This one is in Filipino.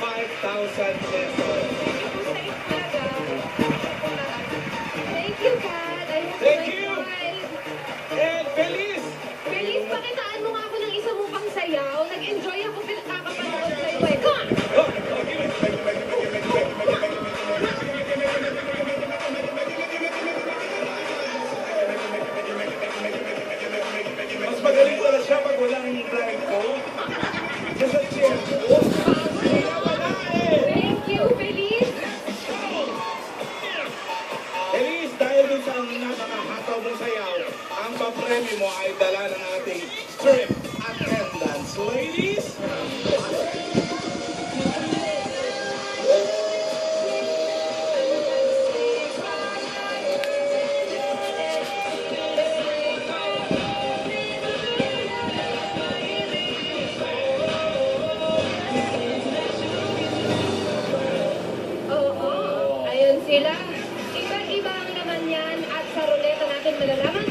5,000 pesos. Thank you, Kat. I hope Thank you you. enjoyed. And Feliz! Feliz, pakitaan mo nga ako ng isa mo pang sayaw. Nag-enjoy ako kakapanood sa'yo eh. Come on! Mas magaling pala siya pag walang drive ko. Sa chair ko. Kaya wala eh. Thank you, Feliz. Feliz, dahil dun sa napakahataw mong sayaw, ang papremyo mo ay dala ng ating strip attendance. Ladies! Oo, ayun sila. Iba-iba naman yan at sa ruleta natin malalaman